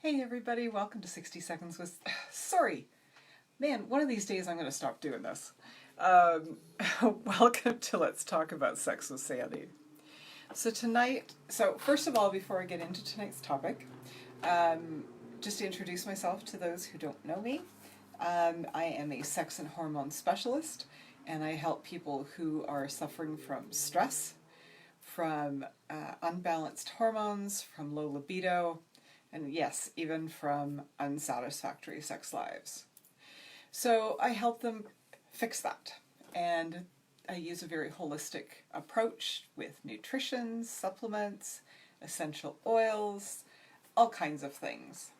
Hey everybody, welcome to 60 Seconds with... Sorry, man, one of these days I'm going to stop doing this. Welcome to Let's Talk About Sex with Sandy. So first of all, before I get into tonight's topic, just to introduce myself to those who don't know me, I am a sex and hormone specialist, and I help people who are suffering from stress, from unbalanced hormones, from low libido, and yes, even from unsatisfactory sex lives. So I help them fix that. And I use a very holistic approach with nutrition, supplements, essential oils, all kinds of things.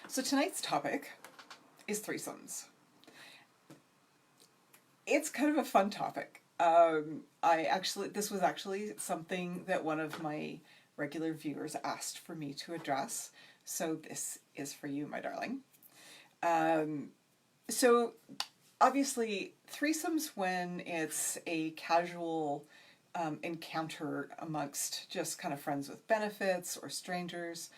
So tonight's topic is threesomes. It's kind of a fun topic. This was actually something that one of my regular viewers asked for me to address, so this is for you, my darling. So obviously threesomes, when it's a casual encounter amongst just kind of friends with benefits or strangers,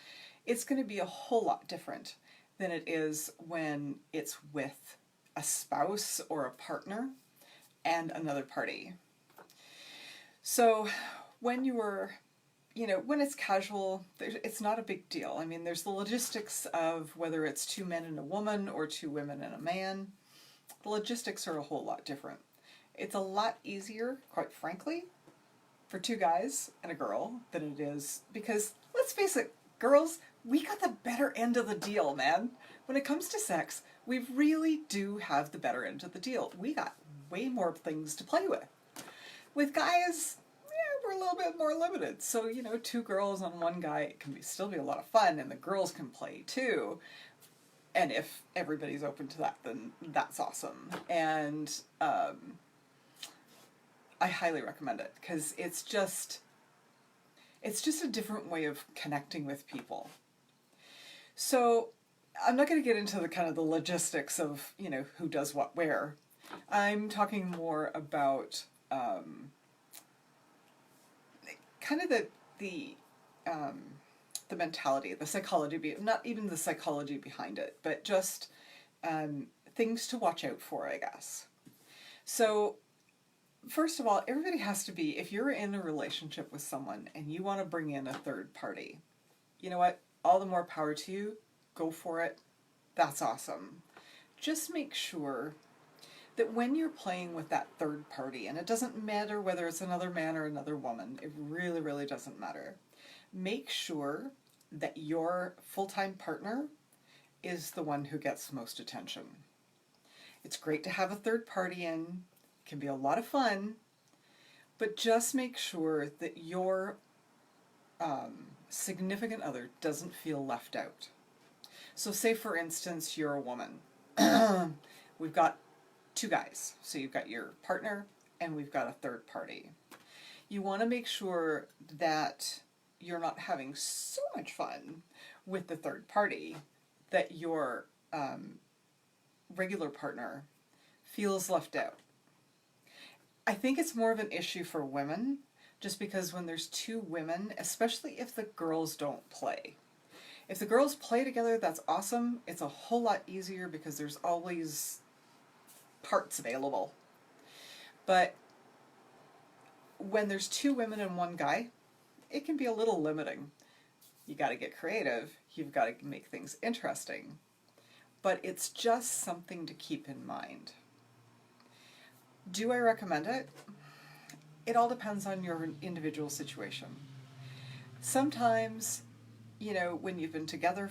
it's going to be a whole lot different than it is when it's with a spouse or a partner and another party. So when when it's casual, it's not a big deal. I mean, there's the logistics of whether it's two men and a woman or two women and a man. The logistics are a whole lot different. It's a lot easier, quite frankly, for two guys and a girl than it is, because let's face it, girls, we got the better end of the deal, man. When it comes to sex, we really do have the better end of the deal. We got way more things to play with. With guys, we're a little bit more limited. So, two girls on one guy, it can still be a lot of fun, and the girls can play too. And if everybody's open to that, then that's awesome. And I highly recommend it, because it's just a different way of connecting with people. So I'm not going to get into the logistics of, who does what where. I'm talking more about kind of the mentality, the psychology, not even the psychology behind it, but just things to watch out for, I guess. So first of all, everybody has to be, if you're in a relationship with someone and you want to bring in a third party, you know what? All the more power to you. Go for it. That's awesome. Just make sure that when you're playing with that third party, and it doesn't matter whether it's another man or another woman, it really, really doesn't matter. Make sure that your full-time partner is the one who gets most attention. It's great to have a third party in. It can be a lot of fun, but just make sure that your significant other doesn't feel left out. So say, for instance, you're a woman. We've got two guys. So you've got your partner and we've got a third party. You want to make sure that you're not having so much fun with the third party that your regular partner feels left out. I think it's more of an issue for women, just because when there's two women, especially if the girls don't play. If the girls play together, that's awesome. It's a whole lot easier because there's always parts available. But when there's two women and one guy, it can be a little limiting. You got to get creative. You've got to make things interesting. But it's just something to keep in mind. Do I recommend it? It all depends on your individual situation. Sometimes, when you've been together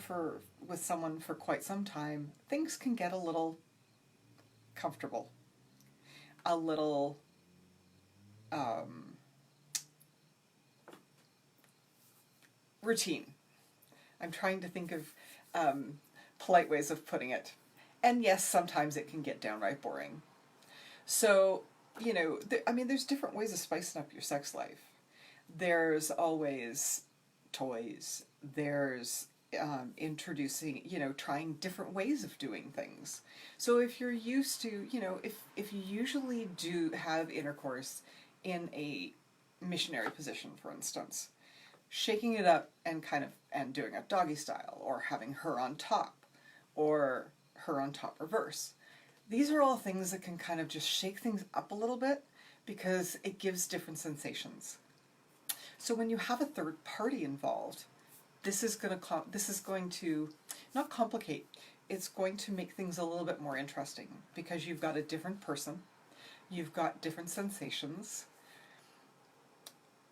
with someone for quite some time, things can get a little comfortable, a little routine. I'm trying to think of polite ways of putting it. And yes, sometimes it can get downright boring. So, there's different ways of spicing up your sex life. There's always toys. There's introducing, trying different ways of doing things. So if you're used to, if you usually do have intercourse in a missionary position, for instance, shaking it up and and doing a doggy style, or having her on top, or her on top reverse. These are all things that can kind of just shake things up a little bit because it gives different sensations. So when you have a third party involved, this is going to not complicate. It's going to make things a little bit more interesting because you've got a different person, you've got different sensations,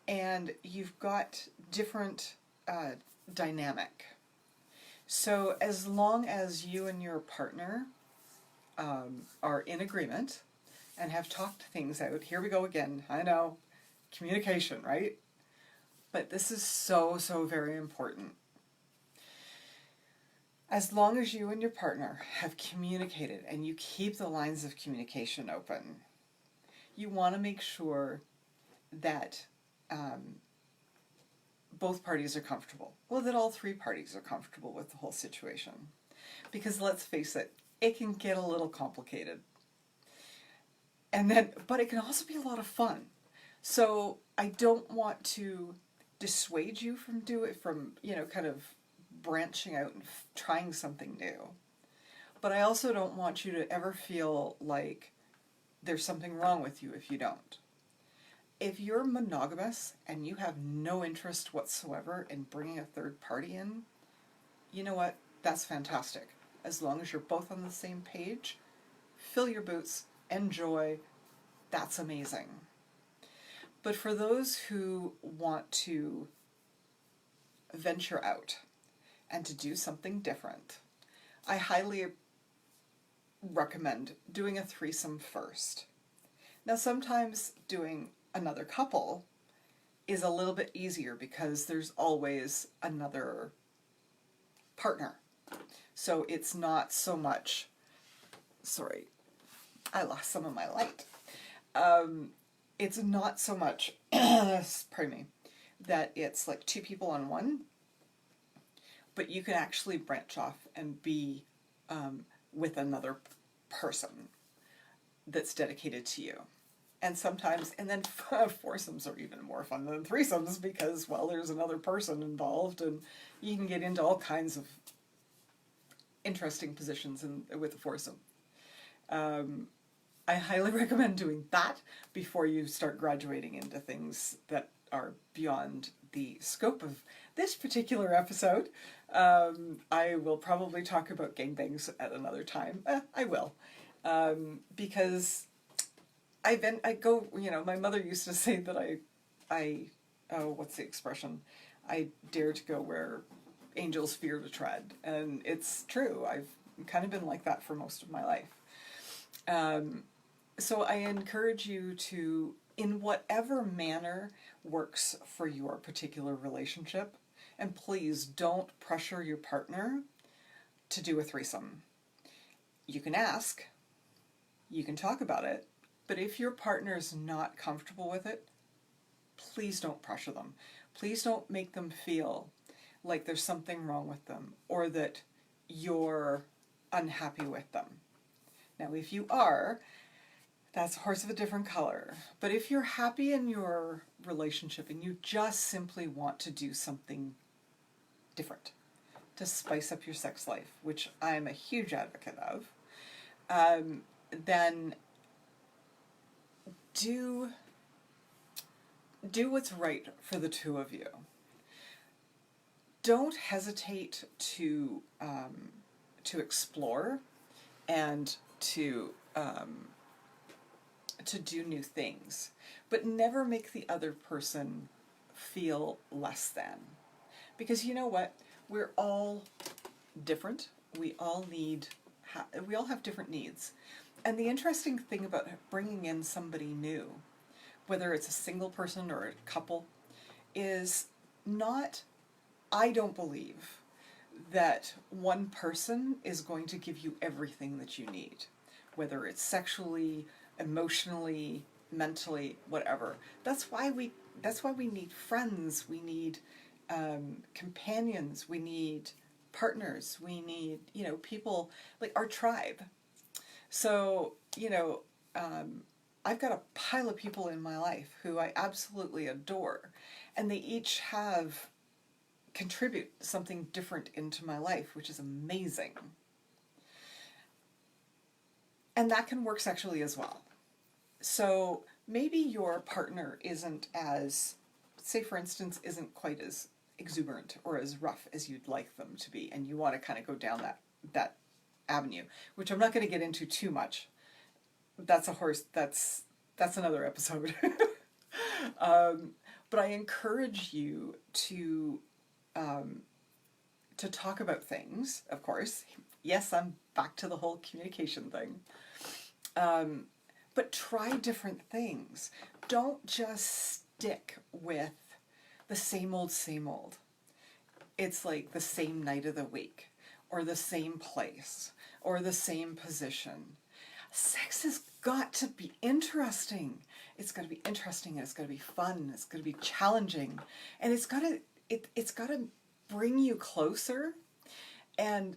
and you've got different dynamic. So as long as you and your partner are in agreement and have talked things out, here we go again, I know, communication, right? But this is so, so very important. As long as you and your partner have communicated and you keep the lines of communication open, you want to make sure that both parties are comfortable. Well, that all three parties are comfortable with the whole situation. Because let's face it, it can get a little complicated. But it can also be a lot of fun. So I don't want to dissuade you from kind of branching out and trying something new. But I also don't want you to ever feel like there's something wrong with you if you don't. If you're monogamous and you have no interest whatsoever in bringing a third party in, you know what? That's fantastic. As long as you're both on the same page, fill your boots, enjoy, that's amazing. But for those who want to venture out and to do something different, I highly recommend doing a threesome first. Now, sometimes doing another couple is a little bit easier because there's always another partner. So it's not so much, sorry, I lost some of my light. It's not so much, pardon me, that it's like two people on one, but you can actually branch off and be with another person that's dedicated to you. And sometimes, and then foursomes are even more fun than threesomes because, well, there's another person involved and you can get into all kinds of interesting positions with a foursome. I highly recommend doing that before you start graduating into things that are beyond the scope of this particular episode. I will probably talk about gangbangs at another time. I will. Because my mother used to say that what's the expression? I dare to go where angels fear to tread. And it's true. I've kind of been like that for most of my life. So I encourage you to, in whatever manner works for your particular relationship, and please don't pressure your partner to do a threesome. You can ask, you can talk about it, but if your partner's not comfortable with it, please don't pressure them. Please don't make them feel like there's something wrong with them or that you're unhappy with them. Now, if you are, that's a horse of a different color. But if you're happy in your relationship and you just simply want to do something different to spice up your sex life, which I'm a huge advocate of, then do what's right for the two of you. Don't hesitate to explore and to do new things, but never make the other person feel less than. Because you know what? We're all different. We all have different needs. And the interesting thing about bringing in somebody new, whether it's a single person or a couple, is I don't believe that one person is going to give you everything that you need, whether it's sexually, emotionally, mentally, whatever. That's why we need friends. We need companions. We need partners. We need people like our tribe. So I've got a pile of people in my life who I absolutely adore, And they each contribute something different into my life, which is amazing. And that can work sexually as well. So maybe your partner isn't as, say for instance, isn't quite as exuberant or as rough as you'd like them to be, and you want to kind of go down that avenue, which I'm not going to get into too much. That's another episode. But I encourage you to talk about things, of course. Yes, I'm back to the whole communication thing. But try different things. Don't just stick with the same old, same old. It's like the same night of the week, or the same place, or the same position. Sex has got to be interesting. It's got to be interesting, and it's got to be fun, it's got to be challenging, and it's got to bring you closer. And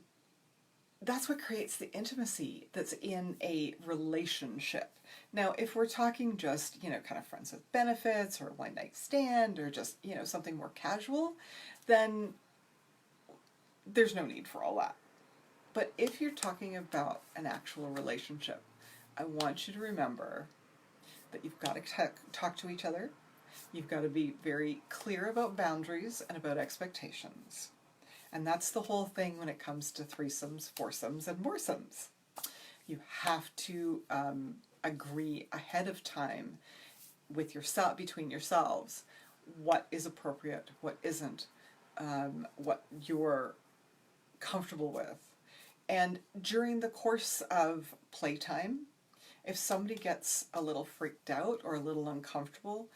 that's what creates the intimacy that's in a relationship. Now, if we're talking just, kind of friends with benefits, or one night stand, or just, something more casual, then there's no need for all that. But if you're talking about an actual relationship, I want you to remember that you've got to talk to each other. You've got to be very clear about boundaries and about expectations. And that's the whole thing when it comes to threesomes, foursomes, and moresomes. You have to agree ahead of time with between yourselves, what is appropriate, what isn't, what you're comfortable with. And during the course of playtime, if somebody gets a little freaked out or a little uncomfortable,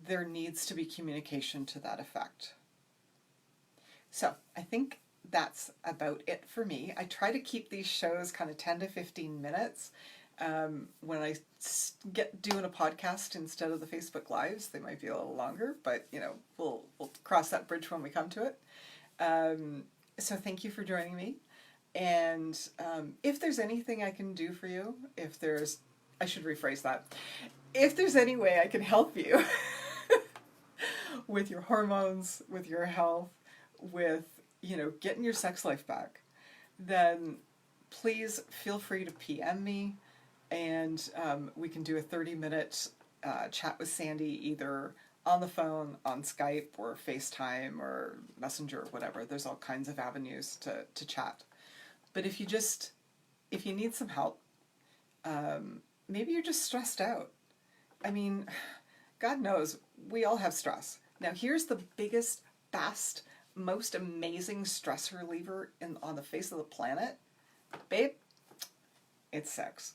there needs to be communication to that effect. So I think that's about it for me. I try to keep these shows kind of 10 to 15 minutes. When I get doing a podcast instead of the Facebook Lives, they might be a little longer, but we'll cross that bridge when we come to it. So thank you for joining me. And if there's anything I can do for you, I should rephrase that. If there's any way I can help you with your hormones, with your health, with, getting your sex life back, then please feel free to PM me, and we can do a 30-minute chat with Sandy, either on the phone, on Skype, or FaceTime, or Messenger, or whatever. There's all kinds of avenues to chat. But if you need some help, maybe you're just stressed out. I mean, God knows, we all have stress. Now, here's the biggest, best, most amazing stress reliever on the face of the planet. Babe, it's sex.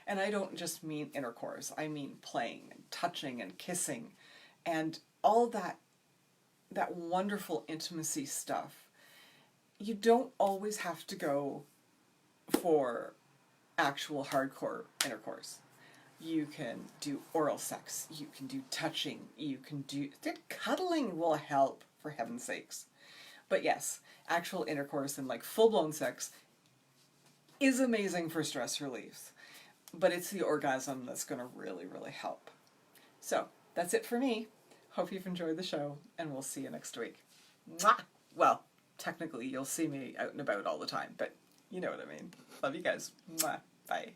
And I don't just mean intercourse. I mean playing and touching and kissing and all that wonderful intimacy stuff. You don't always have to go for actual hardcore intercourse. You can do oral sex, you can do touching, cuddling will help, for heaven's sakes. But yes, actual intercourse and like full-blown sex is amazing for stress relief. But it's the orgasm that's going to really, really help. So, that's it for me. Hope you've enjoyed the show, and we'll see you next week. Mwah! Well, technically you'll see me out and about all the time, but you know what I mean. Love you guys. Mwah. Bye.